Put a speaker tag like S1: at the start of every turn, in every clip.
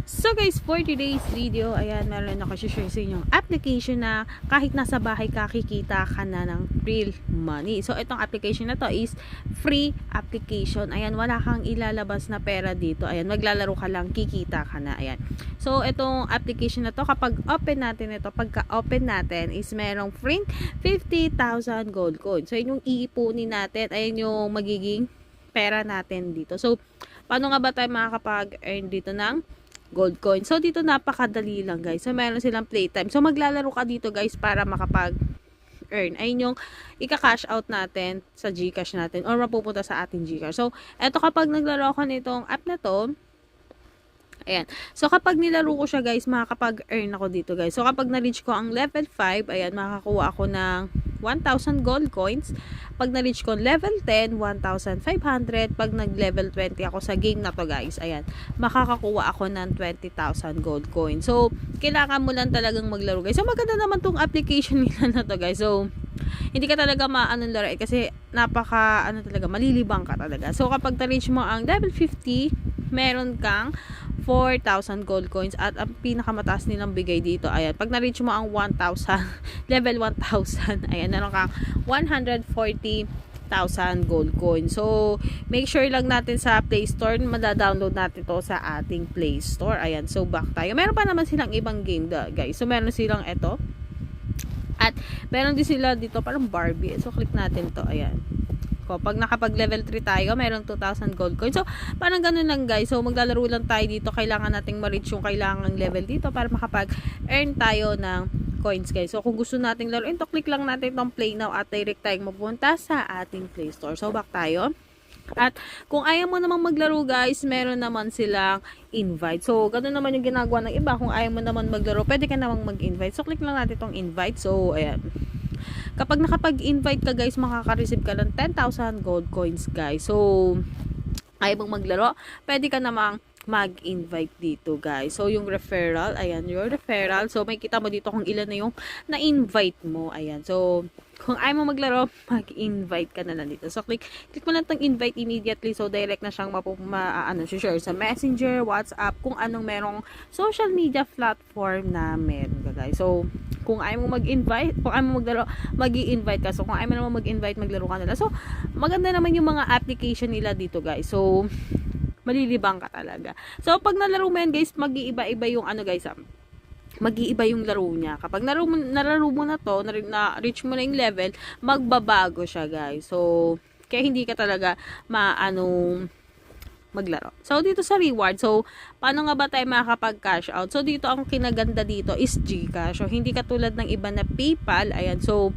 S1: So guys, for today's video, ayan, meron ako share sa inyong application na kahit nasa bahay ka, kikita ka na ng real money. So itong application na to is free application. Ayan, wala kang ilalabas na pera dito. Ayan, maglalaro ka lang, kikita ka na. Ayan. So itong application na to, kapag open natin ito, pagka open natin is merong free 50,000 gold coin. So yun yung iipunin natin, ayan yung magiging pera natin dito. So paano nga ba tayo makakapag-earn dito ng gold coin? So dito napakadali lang guys. So meron silang playtime. So maglalaro ka dito guys para makapag-earn. Ayun yung ika-cash out natin sa GCash natin or mapupunta sa ating GCash. So eto, kapag naglaro ako nitong app na to, ayan. So kapag nilaro ko siya guys, makakapag-earn ako dito guys. So kapag na-reach ko ang level 5, ayan, makakakuha ako ng 1,000 gold coins. Pag na-reach ko level 10, 1,500. Pag nag-level 20 ako sa game na to guys, ayan, makakakuha ako ng 20,000 gold coins. So, kailangan mo lang talagang maglaro guys. So, maganda naman tong application nila na to guys. So, hindi ka talaga maanong laro kasi napaka, talaga, malilibang ka talaga. So, kapag na-reach mo ang level 50, meron kang 4,000 gold coins at ang pinakamataas nilang bigay dito, ayan, pag na-reach mo ang 1,000 level 1,000, ayan, meron kang 140,000 gold coins. So make sure lang natin sa Play Store, mada-download natin to sa ating Play Store. Ayan, so back tayo. Meron pa naman silang ibang game guys. So meron silang ito at meron din sila dito parang Barbie. So click natin to, ayan. Pag nakapag level 3 tayo, mayroong 2,000 gold coins. So, parang ganun lang guys. So, maglalaro lang tayo dito. Kailangan nating ma-reach yung kailangang level dito para makapag-earn tayo ng coins guys. So, kung gusto nating laruin to, click lang natin itong play now at direct tayong mapunta sa ating Play Store. So, back tayo. At kung ayaw mo namang maglaro guys, meron naman silang invite. So, ganun naman yung ginagawa ng iba. Kung ayaw mo naman maglaro, pwede ka namang mag-invite. So, click lang natin itong invite. So, ayan. Kapag nakapag-invite ka guys, makaka-receive ka ng 10,000 gold coins guys. So, ayaw mong maglaro, pwede ka namang mag-invite dito guys. So, yung referral, ayan, your referral. So, may kita mo dito kung ilan na yung na-invite mo. Ayan. So, kung ayaw mo maglaro, mag-invite ka na lang dito. So, click mo lang tong invite immediately. So, direct na siyang share sa Messenger, WhatsApp, kung anong merong social media platform na meron ka guys. So, kung ayaw mo mag-invite, kung ayaw mo maglaro, mag-i-invite ka. So, kung ayaw mo naman mag-invite, maglaro ka nila. So, maganda naman yung mga application nila dito guys. So, malilibang ka talaga. So, pag nalaro mo yan guys, mag-iiba-iba yung guys, mag-iiba yung laro niya. Kapag nalaro mo na to, na-reach mo na yung level, magbabago siya guys. So, kaya hindi ka talaga maglaro. So, dito sa reward, so, paano nga ba tayo makakapag-cash out? So, dito ang kinaganda dito is GCash. So, hindi katulad ng iba na PayPal. Ayan, so,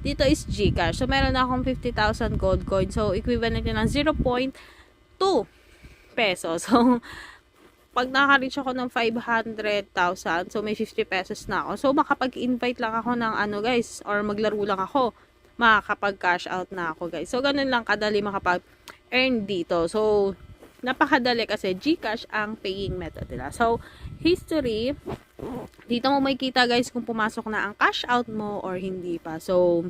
S1: dito is GCash. So, meron na akong 50,000 gold coin. So, equivalent yun ng 0.2 pesos. So, pag naka-reach ako ng 500,000, so, may 50 pesos na ako. So, makapag-invite lang ako ng guys, or maglaro lang ako, makakapag-cash out na ako guys. So, ganun lang kadali makapag-earn dito. So, napakadali kasi GCash ang paying method nila. So, history, dito mo makikita guys kung pumasok na ang cash out mo or hindi pa. So,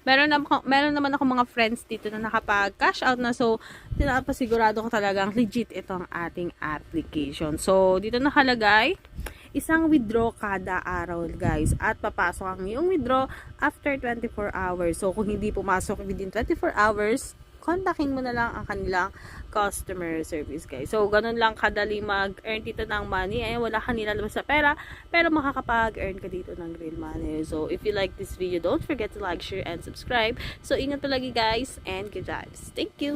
S1: meron naman ako mga friends dito na nakapag-cash out na. So, pinapasigurado ko talagang legit itong ating application. So, dito nakalagay, isang withdraw kada araw guys. At papasok ang iyong withdraw after 24 hours. So, kung hindi pumasok within 24 hours, kontakin mo na lang ang kanilang customer service guys. So, ganun lang kadali mag-earn dito ng money. Ay, wala ka nilalabas sa pera, pero makakapag-earn ka dito ng real money. So, if you like this video, don't forget to like, share, and subscribe. So, ingat palagi guys, and good vibes. Thank you!